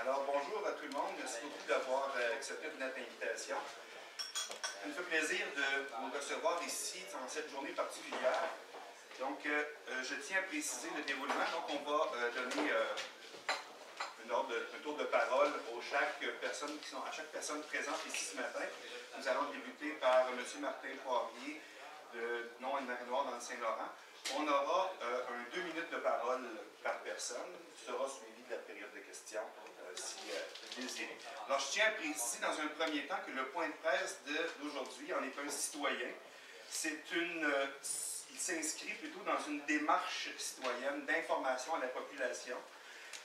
Alors, bonjour à tout le monde. Merci beaucoup d'avoir accepté notre invitation. Ça me fait plaisir de vous recevoir ici dans cette journée particulière. Donc, je tiens à préciser le déroulement. Donc, on va donner un tour de parole à chaque personne présente ici ce matin. Nous allons débuter par M. Martin Poirier de nom Anne-Marie-Noire dans le Saint-Laurent. On aura 2 minutes de parole par personne, qui sera suivi de la période de questions, si désiré. Alors, je tiens à préciser dans un premier temps que le point de presse d'aujourd'hui en est un citoyen. Il s'inscrit plutôt dans une démarche citoyenne d'information à la population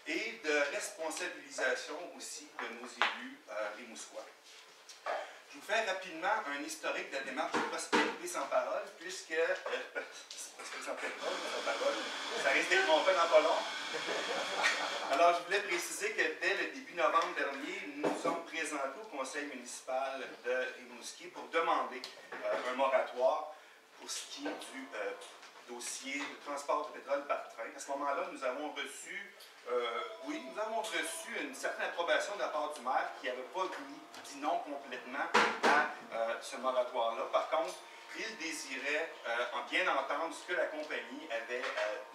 et de responsabilisation aussi de nos élus rimouskois. Je vous fais rapidement un historique de la démarche de prospérité sans parole, puisque ça risque d'être mon fait dans pas long. Alors, je voulais préciser que dès le début novembre dernier, nous nous sommes présentés au conseil municipal de Rimouski pour demander un moratoire pour ce qui est du dossier de transport de pétrole par train. À ce moment-là, nous avons reçu une certaine approbation de la part du maire qui n'avait pas dit non complètement à ce moratoire-là. Par contre, il désirait bien entendre ce que la compagnie avait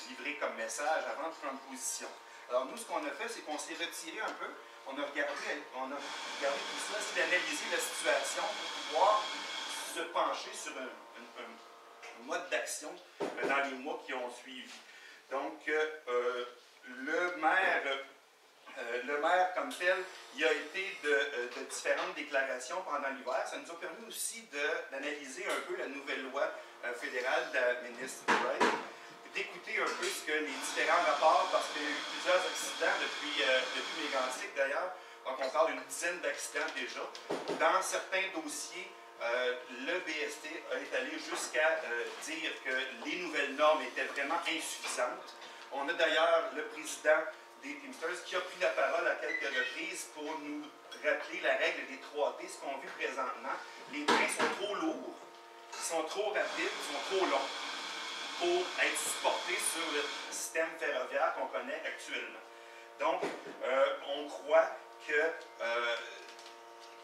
livré comme message avant de prendre position. Alors nous, ce qu'on a fait, c'est qu'on s'est retiré un peu. On a regardé tout ça, c'est d'analyser la situation pour pouvoir se pencher sur un mode d'action dans les mois qui ont suivi. Donc, le maire comme tel, il a été de différentes déclarations pendant l'hiver. Ça nous a permis aussi d'analyser un peu la nouvelle loi fédérale de la ministre Wright, d'écouter un peu ce que les différents rapports, parce qu'il y a eu plusieurs accidents depuis Mégantic d'ailleurs, donc on parle d'une dizaine d'accidents déjà. Dans certains dossiers, le BST est allé jusqu'à dire que les nouvelles normes étaient vraiment insuffisantes. On a d'ailleurs le président des Teamsters qui a pris la parole à quelques reprises pour nous rappeler la règle des 3T, ce qu'on vit présentement. Les trains sont trop lourds, ils sont trop rapides, ils sont trop longs pour être supportés sur le système ferroviaire qu'on connaît actuellement. Donc, on croit que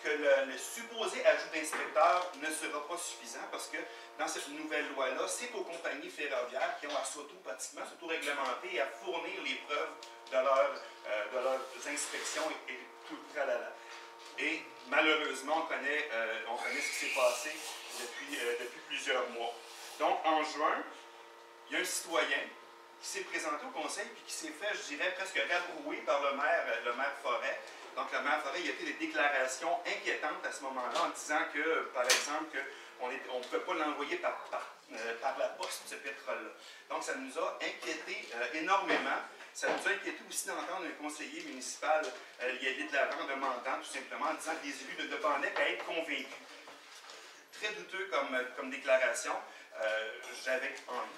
le supposé ajout d'inspecteurs ne sera pas suffisant parce que dans cette nouvelle loi-là, c'est aux compagnies ferroviaires qui ont à s'auto-réglementer et à fournir les preuves de leurs inspections et tout le tralala. Et malheureusement, on connaît ce qui s'est passé depuis plusieurs mois. Donc, en juin, il y a un citoyen qui s'est présenté au conseil et qui s'est fait, je dirais, presque rabrouer par le maire Forêt. Donc, le maire Forêt, il y a fait des déclarations inquiétantes à ce moment-là en disant que, par exemple, qu'on ne pouvait pas l'envoyer par la poste, ce pétrole-là. Donc, ça nous a inquiétés énormément. Ça nous a inquiété aussi d'entendre un conseiller municipal y aller de l'avant demandant, tout simplement, en disant que les élus ne demandaient qu'à être convaincus. Très douteux comme déclaration. J'avais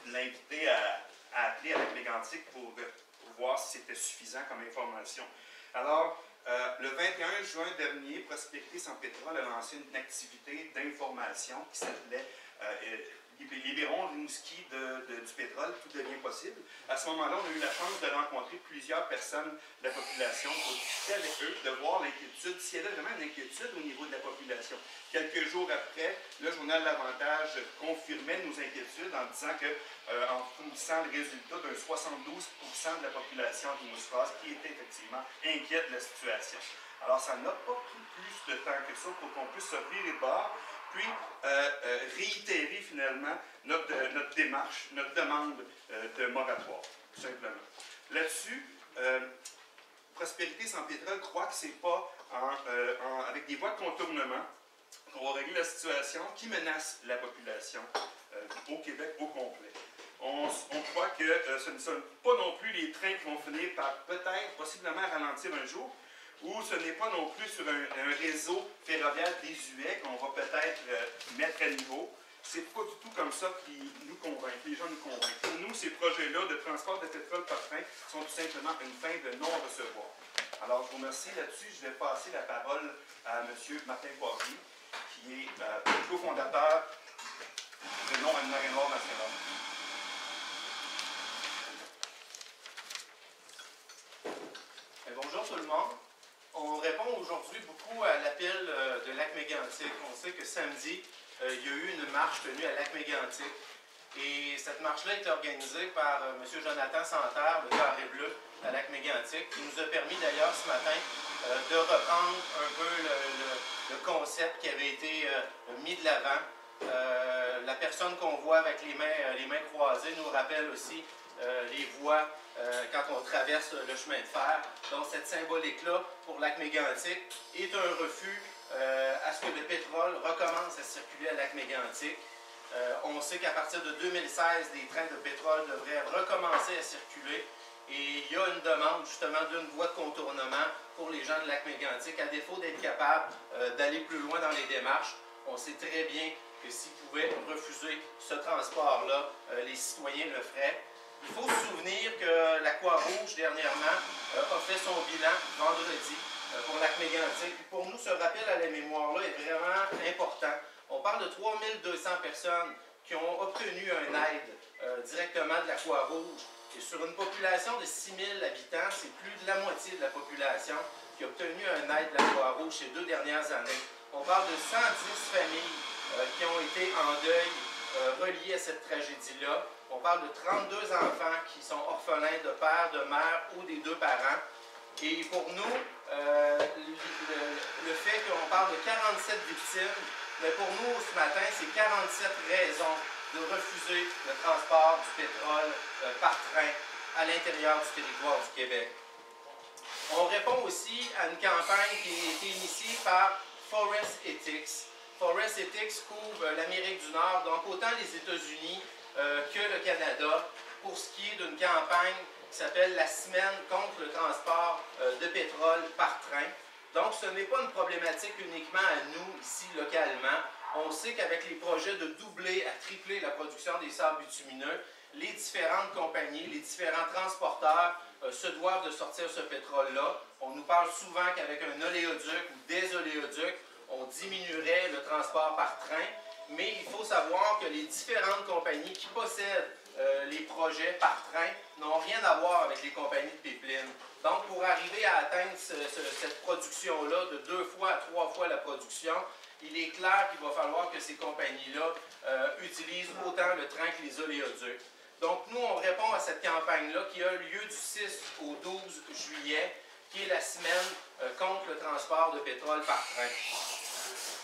l'invité à appeler avec Mégantic pour voir si c'était suffisant comme information. Alors, le 21 juin dernier, Prospérité sans pétrole a lancé une activité d'information qui s'appelait Libérons Rimouski du pétrole, tout devient possible. À ce moment-là, on a eu la chance de rencontrer plusieurs personnes de la population pour discuter avec eux, de voir l'inquiétude, s'il y avait vraiment une inquiétude au niveau de la population. Quelques jours après, le journal L'Avantage confirmait nos inquiétudes en disant en fournissant le résultat d'un 72% de la population rimouskoise qui était effectivement inquiète de la situation. Alors, ça n'a pas pris plus de temps que ça pour qu'on puisse se virer de bord, puis réitérer finalement notre démarche, notre demande de moratoire, tout simplement. Là-dessus, Prospérité sans pétrole croit que ce n'est pas avec des voies de contournement qu'on va régler la situation qui menace la population au Québec au complet. On croit que ce ne sont pas non plus les trains qui vont finir par peut-être, possiblement ralentir un jour, ou ce n'est pas non plus sur un réseau ferroviaire désuet qu'on va peut-être mettre à niveau. C'est pas du tout comme ça qui nous convainc, les gens nous convainquent. Pour nous, ces projets-là de transport de pétrole par train sont tout simplement une fin de non-recevoir. Alors, je vous remercie là-dessus. Je vais passer la parole à M. Martin Poirier, qui est cofondateur de nom Anne-Marie-Noire national. Bonjour tout le monde. Lac-Mégantic. On sait que samedi, il y a eu une marche tenue à Lac-Mégantic. Et cette marche-là est organisée par M. Jonathan Santerre, le Carré Bleu, à Lac-Mégantic, qui nous a permis d'ailleurs ce matin de reprendre un peu le concept qui avait été mis de l'avant. La personne qu'on voit avec les mains croisées nous rappelle aussi les voies quand on traverse le chemin de fer. Donc cette symbolique-là pour Lac-Mégantic est un refus à ce que le pétrole recommence à circuler à Lac-Mégantic. On sait qu'à partir de 2016, des trains de pétrole devraient recommencer à circuler et il y a une demande justement d'une voie de contournement pour les gens de Lac-Mégantic. À défaut d'être capable d'aller plus loin dans les démarches, on sait très bien que s'ils pouvaient refuser ce transport-là, les citoyens le feraient. Il faut se souvenir que la Croix-Rouge, dernièrement, a fait son bilan vendredi pour Lac-Mégantic. Pour nous, ce rappel à la mémoire-là est vraiment important. On parle de 3200 personnes qui ont obtenu un aide directement de la Croix-Rouge. Et sur une population de 6000 habitants, c'est plus de la moitié de la population qui a obtenu un aide de la Croix-Rouge ces 2 dernières années. On parle de 110 familles qui ont été en deuil reliées à cette tragédie-là. On parle de 32 enfants qui sont orphelins de père, de mère ou des 2 parents. Et pour nous, le fait qu'on parle de 47 victimes, mais pour nous, ce matin, c'est 47 raisons de refuser le transport du pétrole par train à l'intérieur du territoire du Québec. On répond aussi à une campagne qui a été initiée par Forest Ethics. Forest Ethics couvre l'Amérique du Nord, donc autant les États-Unis que le Canada, pour ce qui est d'une campagne qui s'appelle la Semaine contre le transport de pétrole par train. Donc, ce n'est pas une problématique uniquement à nous, ici, localement. On sait qu'avec les projets de doubler à tripler la production des sables bitumineux, les différentes compagnies, les différents transporteurs se doivent de sortir ce pétrole-là. On nous parle souvent qu'avec un oléoduc ou des oléoducs, on diminuerait le transport par train. Mais il faut savoir que les différentes compagnies qui possèdent les projets par train n'ont rien à voir avec les compagnies de pipeline. Donc, pour arriver à atteindre cette production-là de 2 fois à 3 fois la production, il est clair qu'il va falloir que ces compagnies-là utilisent autant le train que les oléoducs. Donc, nous, on répond à cette campagne-là qui a lieu du 6 au 12 juillet, qui est la semaine contre le transport de pétrole par train.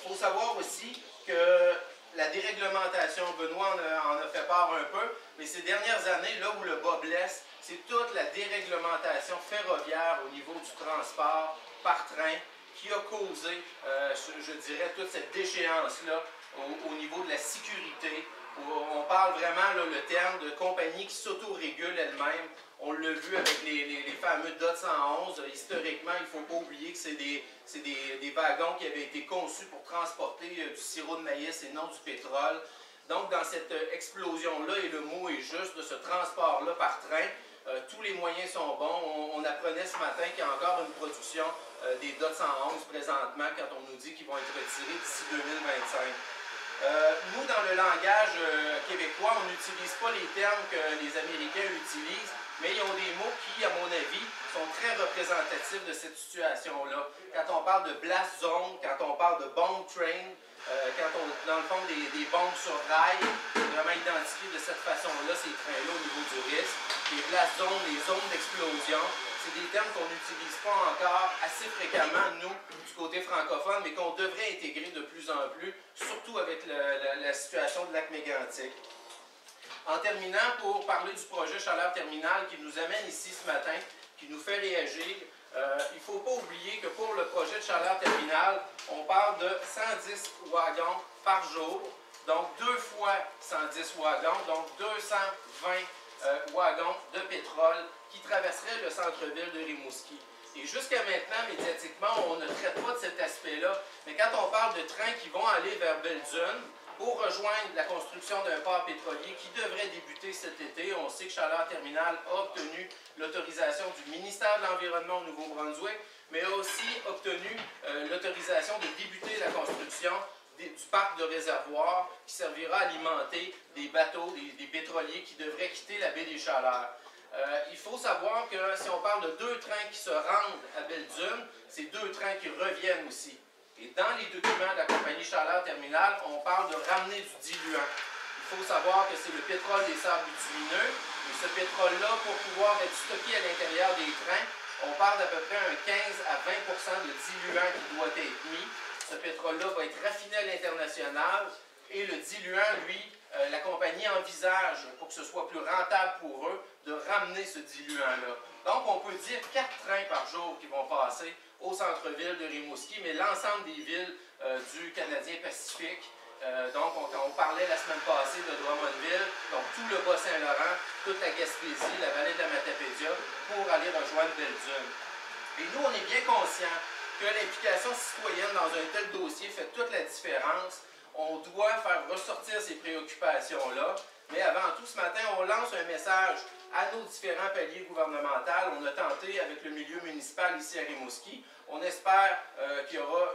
Il faut savoir aussi que la déréglementation, Benoît en a fait part un peu, mais ces dernières années, là où le bas blesse, c'est toute la déréglementation ferroviaire au niveau du transport par train qui a causé, je dirais, toute cette déchéance-là au niveau de la sécurité. On parle vraiment, là, le terme de compagnie qui s'autorégule elle-même. On l'a vu avec les fameux DOT 111. Historiquement, il ne faut pas oublier que c'est des wagons qui avaient été conçus pour transporter du sirop de maïs et non du pétrole. Donc, dans cette explosion-là, et le mot est juste, de ce transport-là par train, tous les moyens sont bons. On apprenait ce matin qu'il y a encore une production des DOT 111 présentement, quand on nous dit qu'ils vont être retirés d'ici 2025. Nous, dans le langage québécois, on n'utilise pas les termes que les Américains utilisent, mais ils ont des mots qui, à mon avis, sont très représentatifs de cette situation-là. Quand on parle de blast zone, quand on parle de bomb train, quand on, dans le fond, des bombes sur rail, vraiment identifier de cette façon-là ces trains-là au niveau du risque. Les blast zones, les zones d'explosion, c'est des termes qu'on n'utilise pas encore assez fréquemment, nous, du côté francophone, mais qu'on devrait intégrer de plus en plus, surtout avec la situation de Lac-Mégantic. En terminant, pour parler du projet Chaleur Terminale qui nous amène ici ce matin, qui nous fait réagir, il ne faut pas oublier que pour le projet de Chaleur Terminale, on parle de 110 wagons par jour, donc 2 fois 110 wagons, donc 220 wagons de pétrole qui traverseraient le centre-ville de Rimouski. Et jusqu'à maintenant, médiatiquement, on ne traite pas de cet aspect-là, mais quand on parle de trains qui vont aller vers Belledune, pour rejoindre la construction d'un port pétrolier qui devrait débuter cet été. On sait que Chaleur Terminale a obtenu l'autorisation du ministère de l'Environnement au Nouveau-Brunswick, mais a aussi obtenu l'autorisation de débuter la construction du parc de réservoirs qui servira à alimenter des bateaux, des pétroliers qui devraient quitter la baie des Chaleurs. Il faut savoir que si on parle de 2 trains qui se rendent à Belledune, c'est 2 trains qui reviennent aussi. Et dans les documents de la compagnie Chaleur Terminale, on parle de ramener du diluant. Il faut savoir que c'est le pétrole des sables bitumineux. Et ce pétrole-là, pour pouvoir être stocké à l'intérieur des trains, on parle d'à peu près un 15 à 20 de diluant qui doit être mis. Ce pétrole-là va être raffiné à l'international et le diluant, lui, la compagnie envisage, pour que ce soit plus rentable pour eux, de ramener ce diluant-là. Donc, on peut dire 4 trains par jour qui vont passer au centre-ville de Rimouski, mais l'ensemble des villes du Canadien Pacifique. Donc, on parlait la semaine passée de Drummondville, donc tout le Bas-Saint-Laurent, toute la Gaspésie, la vallée de la Matapédia, pour aller rejoindre Belle-Dune. Et nous, on est bien conscients que l'implication citoyenne dans un tel dossier fait toute la différence. On doit faire ressortir ces préoccupations-là. Mais avant tout, ce matin, on lance un message à nos différents paliers gouvernementaux. On a tenté avec le milieu municipal ici à Rimouski. On espère qu'il y aura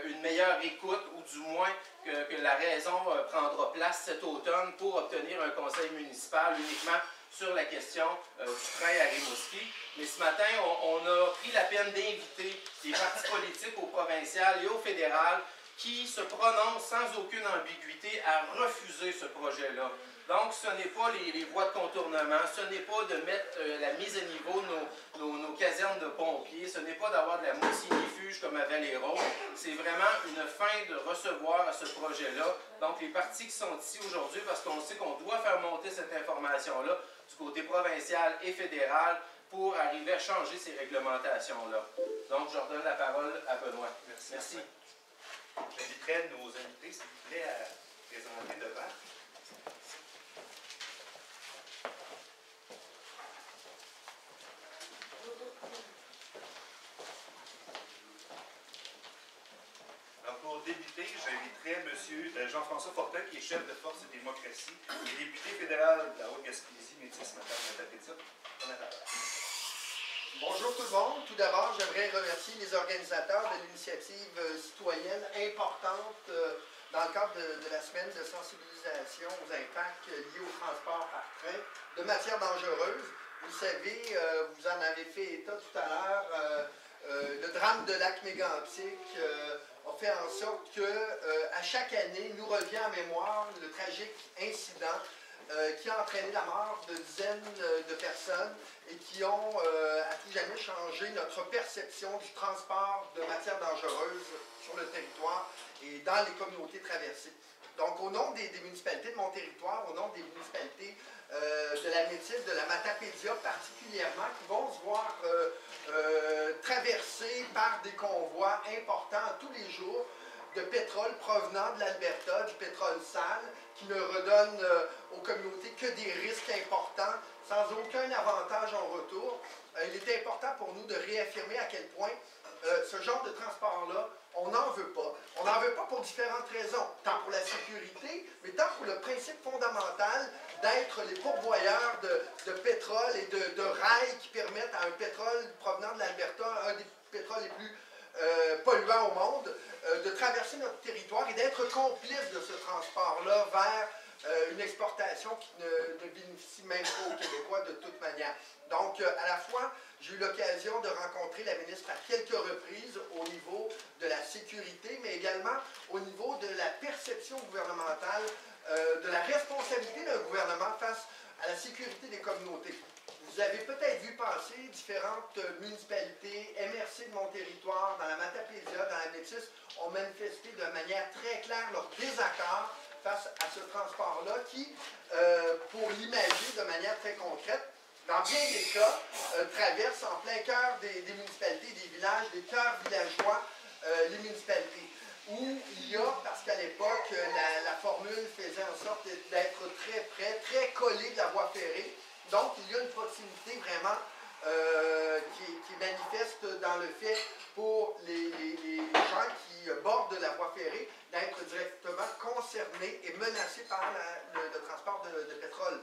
une meilleure écoute, ou du moins que la raison prendra place cet automne pour obtenir un conseil municipal uniquement sur la question du train à Rimouski. Mais ce matin, on a pris la peine d'inviter les partis politiques au provincial et au fédéral qui se prononcent sans aucune ambiguïté à refuser ce projet-là. Donc, ce n'est pas les voies de contournement, ce n'est pas de mettre la mise à niveau de nos casernes de pompiers, ce n'est pas d'avoir de la moussignifuge comme à Valero, c'est vraiment une fin de recevoir à ce projet-là. Donc, les partis qui sont ici aujourd'hui, parce qu'on sait qu'on doit faire monter cette information-là du côté provincial et fédéral pour arriver à changer ces réglementations-là. Donc, je redonne la parole à Benoît. Merci. J'inviterai nos invités, s'il vous plaît, à présenter devant. Alors, pour débuter, j'inviterai M. Jean-François Fortin, qui est chef de Force et démocratie, et député fédéral de la Haute-Gaspésie, Métis Matapédia. Bonjour tout le monde. Tout d'abord, j'aimerais remercier les organisateurs de l'initiative citoyenne importante dans le cadre de la semaine de sensibilisation aux impacts liés au transport par train de matières dangereuses. Vous savez, vous en avez fait état tout à l'heure, le drame de Lac-Mégantic a fait en sorte que à chaque année, nous revient en mémoire le tragique incident qui a entraîné la mort de dizaines de personnes et qui ont à tout jamais changé notre perception du transport de matières dangereuses sur le territoire et dans les communautés traversées. Donc, au nom des municipalités de mon territoire, au nom des municipalités de la Métis, de la Matapédia particulièrement, qui vont se voir traversés par des convois importants tous les jours de pétrole provenant de l'Alberta, du pétrole sale, qui ne redonne aux communautés que des risques importants, sans aucun avantage en retour. Il était important pour nous de réaffirmer à quel point ce genre de transport-là, on n'en veut pas. On n'en veut pas pour différentes raisons, tant pour la sécurité, mais tant pour le principe fondamental d'être les pourvoyeurs de pétrole et de rails qui permettent à un pétrole provenant de l'Alberta, un des pétroles les plus polluants au monde, de traverser notre territoire et d'être complice de ce transport-là vers une exportation qui ne bénéficie même pas aux Québécois de toute manière. Donc, à la fois, j'ai eu l'occasion de rencontrer la ministre à quelques reprises au niveau de la sécurité, mais également au niveau de la perception gouvernementale, de la responsabilité d'un gouvernement face à la sécurité des communautés. Vous avez peut-être vu passer différentes municipalités, MRC de mon territoire, dans la Matapédia, dans la Métis, ont manifesté de manière très claire leur désaccord face à ce transport-là qui, pour l'imager de manière très concrète, dans bien des cas, traverse en plein cœur des municipalités, des villages, des cœurs villageois, les municipalités. Où il y a, parce qu'à l'époque, la formule faisait en sorte d'être très près, très collé de la voie ferrée. Donc, il y a une proximité vraiment qui est manifeste dans le fait pour les gens qui bordent la voie ferrée d'être directement concernés et menacés par le transport de pétrole.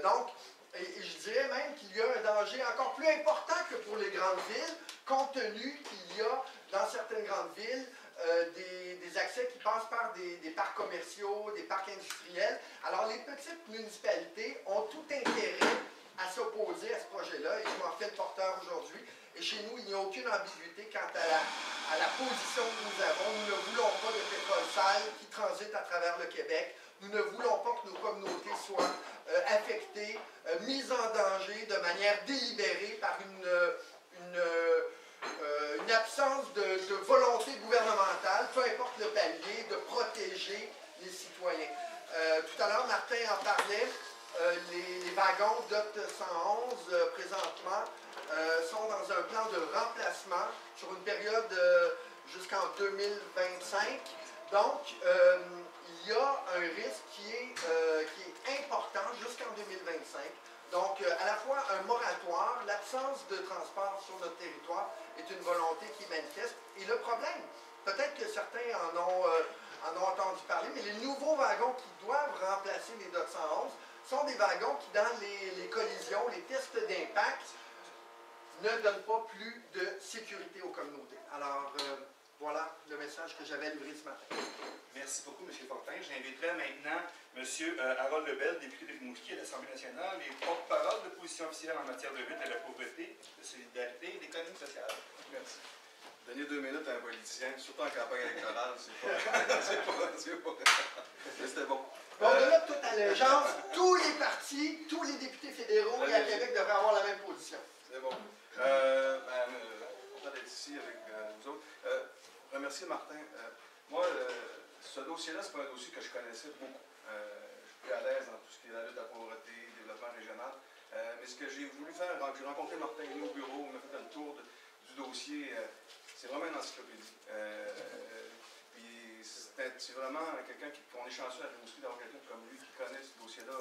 Donc, et je dirais même qu'il y a un danger encore plus important que pour les grandes villes, compte tenu qu'il y a dans certaines grandes villes des accès qui passent par des parcs commerciaux, des parcs industriels. Alors, les petites municipalités ont tout intérêt à s'opposer à ce projet projet-là, et je m'en fais le porteur aujourd'hui. Et chez nous, il n'y a aucune ambiguïté quant à la position que nous avons. Nous ne voulons pas de pétrole sale qui transite à travers le Québec. Nous ne voulons pas que nos communautés soient affectées, mises en danger de manière délibérée par une absence de volonté gouvernementale, peu importe le palier, de protéger les citoyens. Tout à l'heure, Martin en parlait. Les wagons DOT 111, présentement, sont dans un plan de remplacement sur une période jusqu'en 2025. Donc, il y a un risque qui est important jusqu'en 2025. Donc, à la fois un moratoire, l'absence de transport sur notre territoire est une volonté qui manifeste. Et le problème, peut-être que certains en ont entendu parler, mais les nouveaux wagons qui doivent remplacer les DOT 111 sont des wagons qui, dans les collisions, les tests d'impact, ne donnent pas plus de sécurité aux communautés. Alors, voilà le message que j'avais livré ce matin. Merci beaucoup, M. Fortin. J'inviterai maintenant M. Harold Lebel, député de Rimouski à l'Assemblée nationale et porte-parole de position officielle en matière de lutte à la pauvreté, de solidarité et d'économie sociale. Merci. Donner 2 minutes à un politicien, surtout en campagne électorale, c'est pas mais c'était bon. Bon, de là, toute allégeance, tous les partis, tous les députés fédéraux et à Québec devraient avoir la même position. C'est bon. Content d'être ici avec vous autres. Remercier Martin. Moi, ce dossier-là, c'est pas un dossier que je connaissais beaucoup. Je suis plus à l'aise dans tout ce qui est la lutte à la pauvreté, développement régional. Mais ce que j'ai voulu faire, j'ai rencontré Martin au bureau, on m'a fait un tour du dossier. C'est vraiment une encyclopédie. Puis c'est vraiment quelqu'un qu'on est chanceux à Rimouski d'avoir quelqu'un comme lui qui connaît ce dossier-là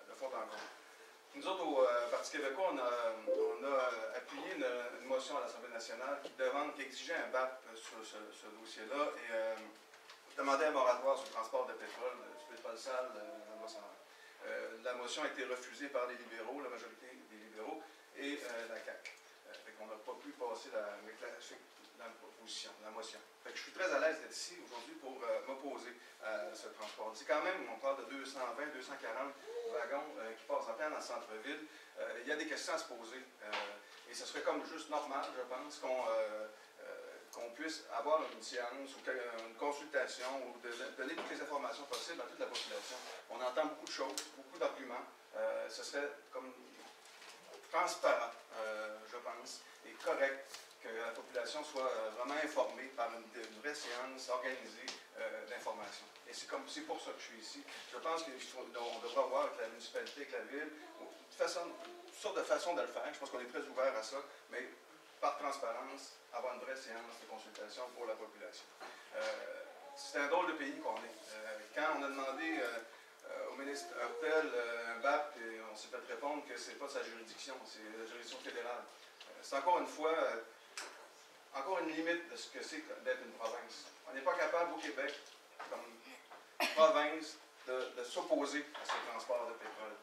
de fond en comble. Nous autres, au Parti québécois, on a appuyé une motion à l'Assemblée nationale qui exigeait un BAP sur ce dossier-là et demandait un moratoire sur le transport de pétrole, du pétrole sale dans le la motion a été refusée par les libéraux, la majorité des libéraux, et la CAQ. On n'a pas pu passer la proposition, la motion. Fait que je suis très à l'aise d'être ici aujourd'hui pour m'opposer à ce transport. C'est quand même, on parle de 220, 240 wagons qui passent en plein dans le centre-ville. Il y a des questions à se poser. Et ce serait comme juste normal, je pense, qu'on puisse avoir une science ou une consultation ou donner toutes les informations possibles à toute la population. On entend beaucoup de choses, beaucoup d'arguments. Ce serait comme transparent, je pense, et correct que la population soit vraiment informée par une vraie séance organisée d'information. Et c'est pour ça que je suis ici. Je pense qu'on devra voir avec la municipalité, avec la ville, toutes sortes de façons de le faire. Je pense qu'on est très ouvert à ça, mais par transparence, avoir une vraie séance de consultation pour la population. C'est un drôle de pays qu'on est. Quand on a demandé au ministre Hurtel un BAP, et on s'est fait répondre que ce n'est pas sa juridiction, c'est la juridiction fédérale. C'est encore une fois, encore une limite de ce que c'est d'être une province. On n'est pas capable au Québec, comme province, de s'opposer à ce transport de pétrole.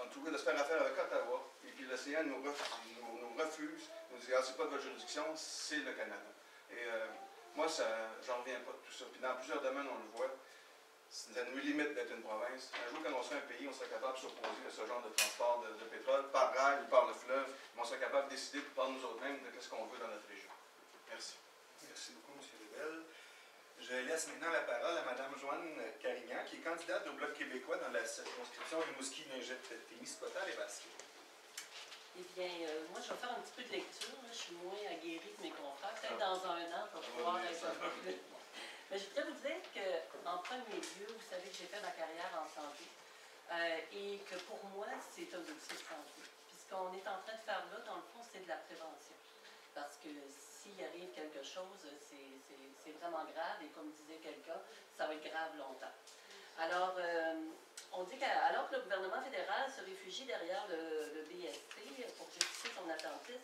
On trouve de se faire affaire avec Ottawa, et puis l'océan nous refuse, nous dit, ah, c'est pas de votre juridiction, c'est le Canada. Et moi, j'en reviens pas de tout ça. Puis dans plusieurs domaines, on le voit, ça nous limite d'être une province. Un jour, quand on serait un pays, on serait capable de s'opposer à ce genre de transport de pétrole, par rail ou par le fleuve, mais on serait capable de décider par nous autres mêmes de ce qu'on veut dans notre région. Merci. Merci beaucoup, M. Lebel. Je laisse maintenant la parole à Mme Joanne Carignan, qui est candidate au Bloc québécois dans la circonscription Rimouski-Ningette-Témiscouata et Basque. Eh bien, moi, je vais faire un petit peu de lecture. Je suis moins aguerrie que mes confrères. Peut-être dans un an, pour pouvoir être un peu plus. Mais je voudrais vous dire qu'en premier lieu, vous savez que j'ai fait ma carrière en santé et que pour moi, c'est un dossier de santé. Puis ce qu'on est en train de faire là, dans le fond, c'est de la prévention. Parce que s'il arrive quelque chose, c'est vraiment grave et comme disait quelqu'un, ça va être grave longtemps. Alors, on dit qu'alors que le gouvernement fédéral se réfugie derrière le BST pour justifier son attentisme,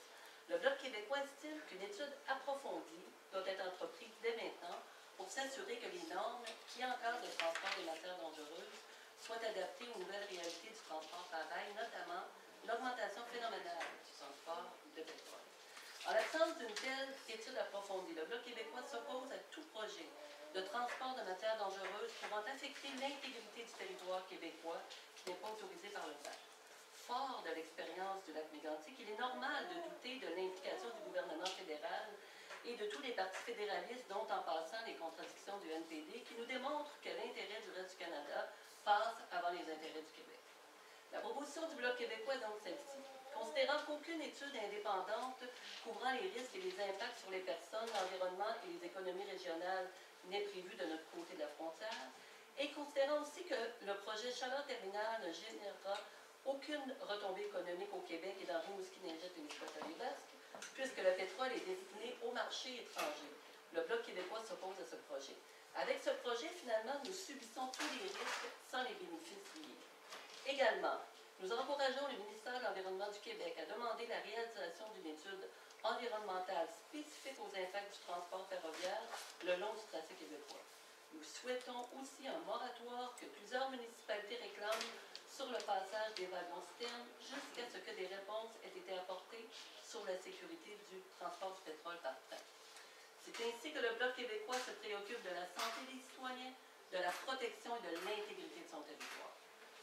le Bloc québécois estime qu'une étude approfondie doit être entreprise dès maintenant pour s'assurer que les normes qui encadrent le transport des matières dangereuses soient adaptées aux nouvelles réalités du transport par rail, notamment l'augmentation phénoménale du transport de pétrole. En l'absence d'une telle étude approfondie, le Bloc québécois s'oppose à tout projet de transport de matières dangereuses pouvant affecter l'intégrité du territoire québécois qui n'est pas autorisé par le BAP. fort de l'expérience du lac Mégantic, il est normal de douter de l'implication du gouvernement fédéral et de tous les partis fédéralistes, dont en passant les contradictions du NPD, qui nous démontrent que l'intérêt du reste du Canada passe avant les intérêts du Québec. La proposition du Bloc québécois est donc celle-ci. Considérant qu'aucune étude indépendante couvrant les risques et les impacts sur les personnes, l'environnement et les économies régionales n'est prévue de notre côté de la frontière, et considérant aussi que le projet Chaleur Terminal ne générera aucune retombée économique au Québec et dans Rimouski-Ninget et Nisqually-Basque, puisque le pétrole est destiné au marché étranger. Le Bloc québécois s'oppose à ce projet. Avec ce projet, finalement, nous subissons tous les risques sans les bénéfices liés. Également, nous encourageons le ministère de l'Environnement du Québec à demander la réalisation d'une étude environnementale spécifique aux impacts du transport ferroviaire le long du tracé québécois. Nous souhaitons aussi un moratoire que plusieurs municipalités réclament sur le passage des wagons-citernes jusqu'à ce que des réponses aient été apportées sur la sécurité du transport du pétrole par train. C'est ainsi que le Bloc québécois se préoccupe de la santé des citoyens, de la protection et de l'intégrité de son territoire.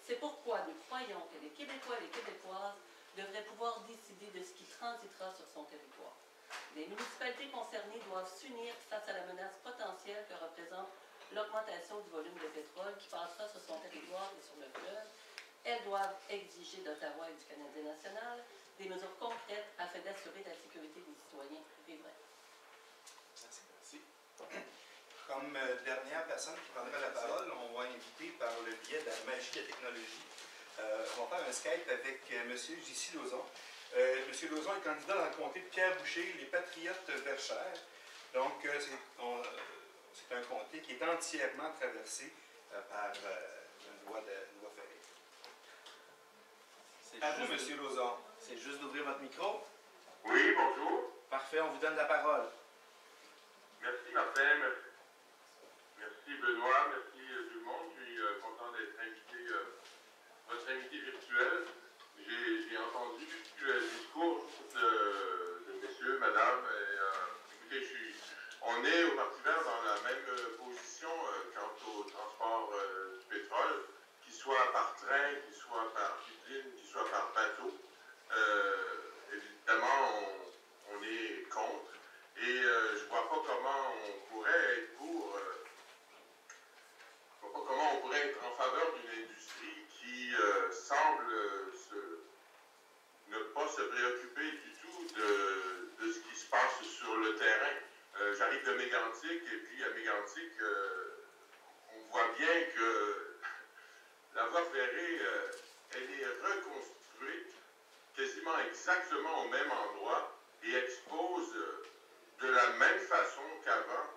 C'est pourquoi nous croyons que les Québécois et les Québécoises devraient pouvoir décider de ce qui transitera sur son territoire. Les municipalités concernées doivent s'unir face à la menace potentielle que représente l'augmentation du volume de pétrole qui passera sur son territoire et sur le fleuve. Elles doivent exiger d'Ottawa et du Canadien national des mesures concrètes afin d'assurer la sécurité des citoyens riverains. Merci. Comme dernière personne qui prendra la parole, on va inviter par le biais de la magie de la technologie, on va faire un Skype avec M. J.C. Lauzon. M. Lauzon est candidat dans le comté de Pierre-Boucher, les Patriotes Verchères. Donc, c'est un comté qui est entièrement traversé par une voie ferrée. À vous, M. Lauzon. C'est juste d'ouvrir votre micro. Oui, bonjour. Parfait, on vous donne la parole. Merci Martin, merci Benoît, merci tout le monde. Je suis content d'être invité, votre invité virtuel. J'ai entendu le discours de messieurs, madame. Écoutez, on est au Parti vert dans la même position quant au transport du pétrole, qu'il soit par train, qu'il soit par pipeline, qu'il soit par bateau. Évidemment, on est contre. Et je ne vois pas comment on pourrait être en faveur d'une industrie qui semble ne pas se préoccuper du tout de ce qui se passe sur le terrain. J'arrive de Mégantic, et puis à Mégantic, on voit bien que la voie ferrée, elle est reconstruite quasiment exactement au même endroit et expose de la même façon qu'avant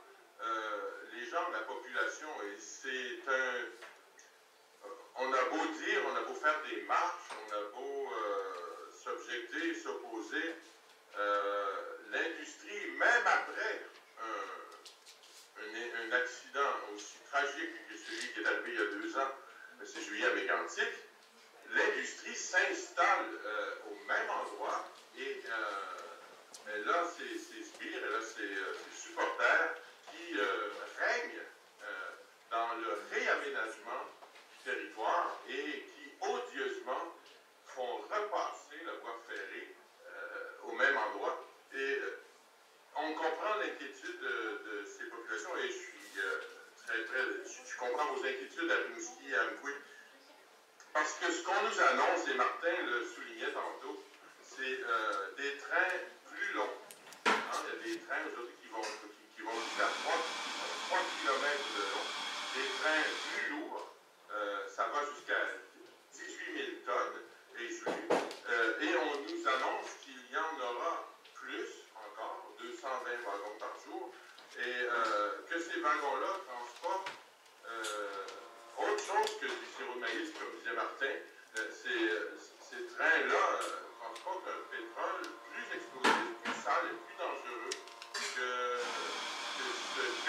les gens de la population. Et c'est on a beau dire, on a beau faire des marches, on a beau s'objecter, s'opposer, l'industrie, même après un accident aussi tragique que celui qui est arrivé il y a 2 ans, c'est juillet à Mégantic, l'industrie s'installe au même endroit et là, c'est Spire, et là, c'est supporters qui règnent dans le réaménagement du territoire et qui odieusement font repasser la voie ferrée au même endroit. Et on comprend l'inquiétude de ces populations et je suis je comprends vos inquiétudes à Rimouski et à Amqui. Parce que ce qu'on nous annonce, et Martin le soulignait tantôt, c'est des trains plus longs. Hein? Il y a des trains aujourd'hui qui vont jusqu'à 3 km de long. Des trains plus lourds, ça va jusqu'à 18 000 tonnes. Et on nous annonce qu'il y en aura plus encore, 220 wagons par jour, et que ces wagons-là transportent autre chose que du sirop de maïs, comme disait Martin. Ces trains-là transportent un pétrole plus explosif, plus sale et plus dangereux que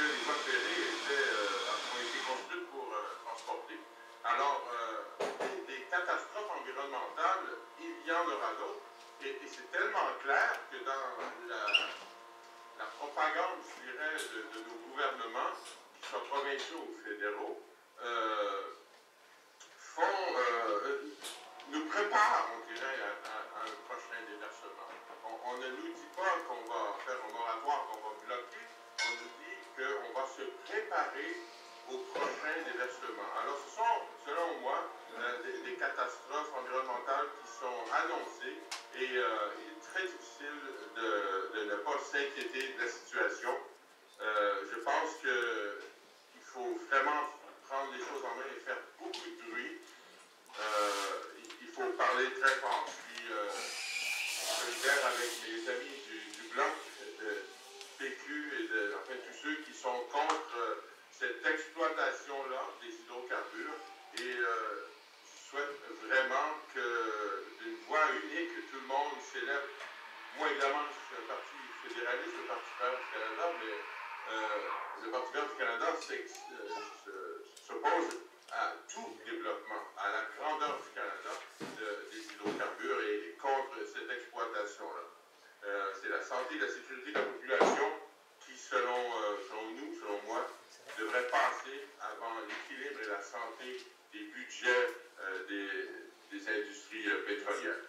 les voies ferrées ont été construites pour transporter. Alors, des catastrophes environnementales, il y en aura d'autres. Et c'est tellement clair que dans la propagande, je dirais, de nos gouvernements, qu'ils soient provinciaux ou fédéraux, nous préparent, on dirait, préparer au prochain déversement. Alors, ce sont, selon moi, des catastrophes environnementales qui sont annoncées et il est très difficile de ne pas s'inquiéter de la situation. Je pense qu'il faut vraiment prendre les choses en main et faire beaucoup de bruit. Il faut parler très fort. Je suis solidaire avec mes amis du Bloc, de PQ et enfin tous ceux qui sont contre cette exploitation-là des hydrocarbures et je souhaite vraiment d'une voix unique, tout le monde s'élève. Moi, évidemment, je suis un parti fédéraliste, le Parti vert du Canada, mais le Parti vert du Canada s'oppose à tout développement, à la grandeur du Canada des hydrocarbures et contre cette exploitation-là. C'est la santé et la sécurité de la population qui, selon nous, selon moi, devrait passer avant l'équilibre et la santé des budgets des industries pétrolières.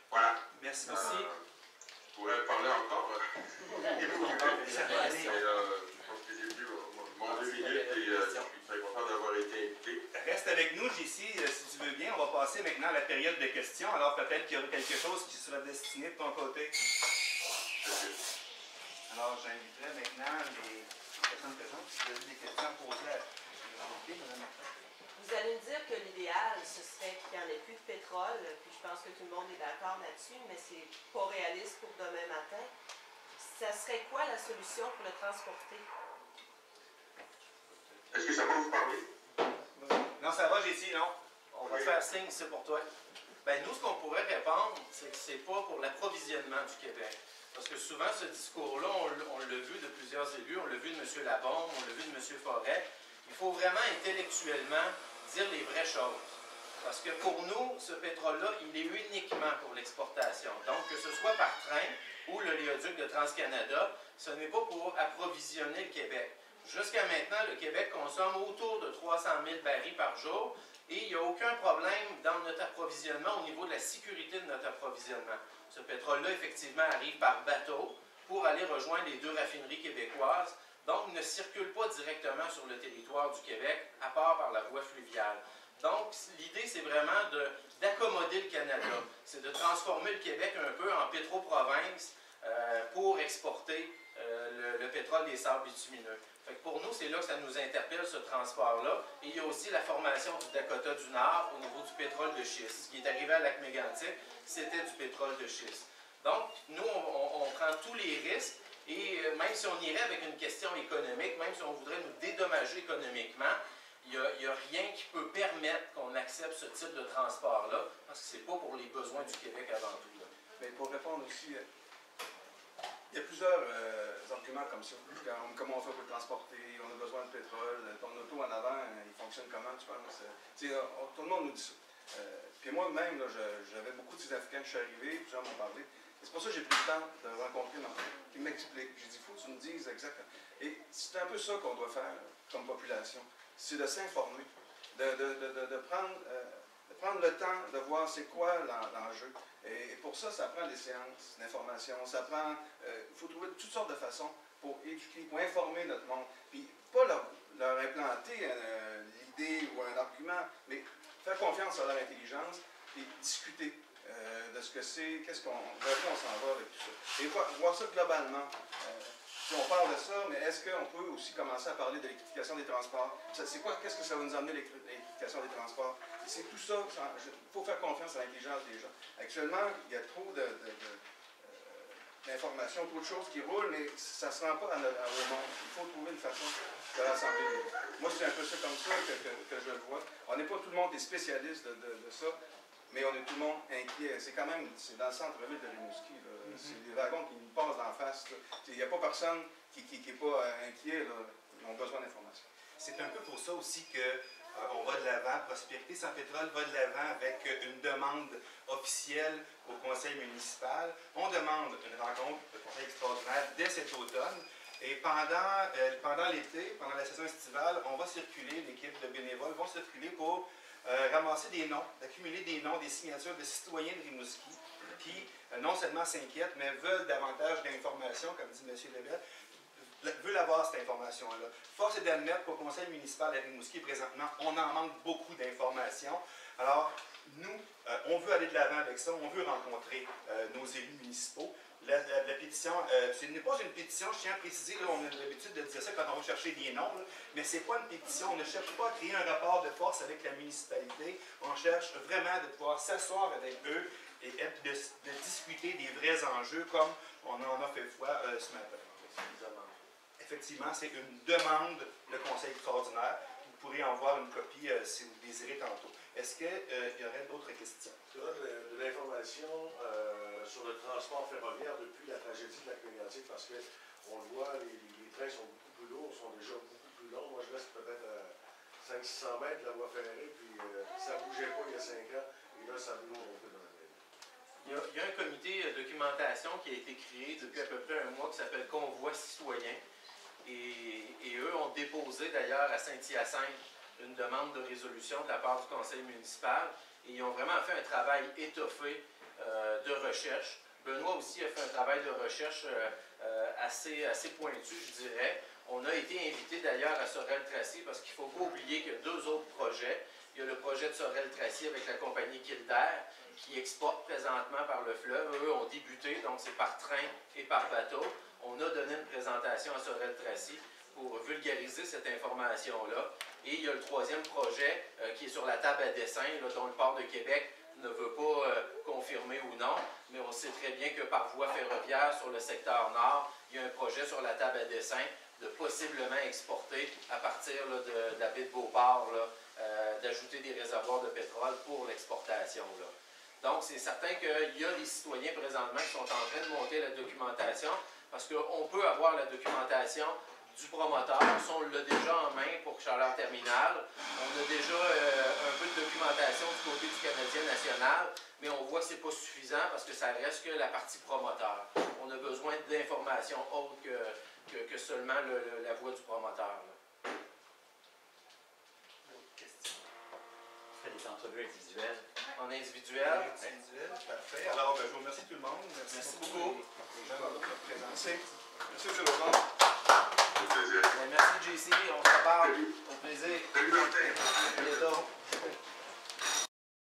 Voilà. Merci. Je pourrais parler encore. Je pense que j'ai vu mon 2 minutes et je suis très content d'avoir été invité. Reste avec nous, JC, si tu veux bien. On va passer maintenant à la période de questions. Alors peut-être qu'il y aura quelque chose qui sera destiné de ton côté. Alors j'inviterai maintenant les personnes présentes qui ont des questions posées à Mme Martin. Vous allez me dire que l'idéal, ce serait qu'il n'y en ait plus de pétrole, puis je pense que tout le monde est d'accord là-dessus, mais c'est pas réaliste pour demain matin. Ça serait quoi la solution pour le transporter? Est-ce que ça va vous parler? Non, ça va, JC, non? On va te faire signe, c'est pour toi. Ben, nous, ce qu'on pourrait répondre, c'est que c'est pas pour l'approvisionnement du Québec. Parce que souvent, ce discours-là, on l'a vu de plusieurs élus, on l'a vu de M. Labombe, on l'a vu de M. Forêt. Il faut vraiment intellectuellement dire les vraies choses. Parce que pour nous, ce pétrole-là, il est uniquement pour l'exportation. Donc, que ce soit par train ou le léoduc de TransCanada, ce n'est pas pour approvisionner le Québec. Jusqu'à maintenant, le Québec consomme autour de 300 000 barils par jour et il n'y a aucun problème dans notre approvisionnement au niveau de la sécurité de notre approvisionnement. Ce pétrole-là, effectivement, arrive par bateau pour aller rejoindre les 2 raffineries québécoises, donc ne circule pas directement sur le territoire du Québec, à part par la voie fluviale. Donc, l'idée, c'est vraiment d'accommoder le Canada. C'est de transformer le Québec un peu en pétroprovince pour exporter le pétrole des sables bitumineux. Fait que pour nous, c'est là que ça nous interpelle, ce transport-là. Et il y a aussi la formation du Dakota du Nord au niveau du pétrole de schiste. Ce qui est arrivé à Lac-Mégantic, c'était du pétrole de schiste. Donc, nous, on prend tous les risques. Et même si on irait avec une question économique, même si on voudrait nous dédommager économiquement, il n'y a rien qui peut permettre qu'on accepte ce type de transport-là, parce que ce n'est pas pour les besoins du Québec avant tout. Là. Mais pour répondre aussi, il y a plusieurs arguments comme ça. Comment on fait pour le transporter, on a besoin de pétrole, ton auto en avant, il fonctionne comment, tu penses? Tout le monde nous dit ça. Puis moi-même, j'avais beaucoup de ces Africains, je suis arrivé, plusieurs m'ont parlé. C'est pour ça que j'ai pris le temps de rencontrer ma fille, qui m'explique. J'ai dit, il faut que tu me dises exactement. Et c'est un peu ça qu'on doit faire comme population. C'est de s'informer, de prendre le temps de voir c'est quoi l'enjeu. Et pour ça, ça prend des séances d'information, ça prend... Il faut trouver toutes sortes de façons pour éduquer, pour informer notre monde. Puis pas leur implanter l'idée ou un argument, mais faire confiance à leur intelligence et discuter de ce que c'est, vers où on s'en va avec tout ça. Et voir ça globalement. On parle de ça, mais est-ce qu'on peut aussi commencer à parler de l'électrification des transports? C'est quoi? Qu'est-ce que ça va nous amener, l'électrification des transports? C'est tout ça. Il faut faire confiance à l'intelligence des gens. Actuellement, il y a trop d'informations, trop de choses qui roulent, mais ça ne se rend pas au monde. Il faut trouver une façon de rassembler. Moi, c'est un peu ça comme ça que je le vois. On n'est pas tout le monde des spécialistes de ça, mais on est tout le monde inquiet. C'est quand même, c'est dans le centre-ville de Rimouski. C'est des wagons qui nous passent d'en face. Il n'y a pas personne qui n'est pas inquiet. Là. Ils ont besoin d'informations. C'est un peu pour ça aussi qu'on va de l'avant. Prospérité sans pétrole va de l'avant avec une demande officielle au conseil municipal. On demande une rencontre de conseil extraordinaire dès cet automne. Et pendant l'été, pendant la saison estivale, on va circuler, l'équipe de bénévoles vont circuler pour ramasser des noms, d'accumuler des noms, des signatures de citoyens de Rimouski qui non seulement s'inquiètent, mais veulent davantage d'informations, comme dit M. Lebel, veulent avoir cette information-là. Force est d'admettre qu'au conseil municipal de Rimouski, présentement, on en manque beaucoup d'informations. Alors, nous, on veut aller de l'avant avec ça, on veut rencontrer nos élus municipaux. La pétition, ce n'est pas une pétition, je tiens à préciser, là, on a l'habitude de dire ça quand on va chercher des noms, là, mais ce n'est pas une pétition, on ne cherche pas à créer un rapport de force avec la municipalité, on cherche vraiment de pouvoir s'asseoir avec eux et de discuter des vrais enjeux comme on en a fait foi ce matin. Effectivement, c'est une demande de conseil extraordinaire. Vous pourrez en voir une copie si vous le désirez tantôt. Est-ce qu'il y aurait d'autres questions? Tu as de l'information sur le transport ferroviaire depuis la tragédie de la Lac-Mégantic, parce qu'on le voit, les trains sont beaucoup plus lourds, sont déjà beaucoup plus longs. Moi, je reste peut-être à 500-600 mètres de la voie ferrée, puis ça ne bougeait pas il y a 5 ans, et là, ça bouge un peu dans la ville. Il y a un comité de documentation qui a été créé depuis à peu près un mois qui s'appelle Convoi citoyen. Et eux ont déposé d'ailleurs à Saint-Hyacinthe une demande de résolution de la part du conseil municipal. Et ils ont vraiment fait un travail étoffé de recherche. Benoît aussi a fait un travail de recherche assez pointu, je dirais. On a été invité d'ailleurs à Sorel-Tracy parce qu'il ne faut pas oublier qu'il y a 2 autres projets. Il y a le projet de Sorel-Tracy avec la compagnie Kildare qui exporte présentement par le fleuve. Eux ont débuté, donc c'est par train et par bateau. On a donné une présentation à Sorel-Tracy pour vulgariser cette information-là. Et il y a le 3e projet qui est sur la table à dessin, là, dont le port de Québec ne veut pas confirmer ou non, mais on sait très bien que par voie ferroviaire sur le secteur nord, il y a un projet sur la table à dessin de possiblement exporter à partir là, de la baie de Beauport, d'ajouter des réservoirs de pétrole pour l'exportation. Donc, c'est certain qu'il y a des citoyens présentement qui sont en train de monter la documentation, parce qu'on peut avoir la documentation du promoteur, ça on l'a déjà en main pour Chaleur Terminal. On a déjà un peu de documentation du côté du Canadien national, mais on voit que ce n'est pas suffisant parce que ça reste que la partie promoteur. On a besoin d'informations autres que seulement la voix du promoteur. D'autres questions? On fait des entrevues individuelles. En individuel. Parfait. Alors, je vous remercie tout le monde. Merci beaucoup. Les gens de votre présence. Merci, M. Laurent. Merci, JC. On se reparle. Au plaisir. Salut, Martin. À bientôt.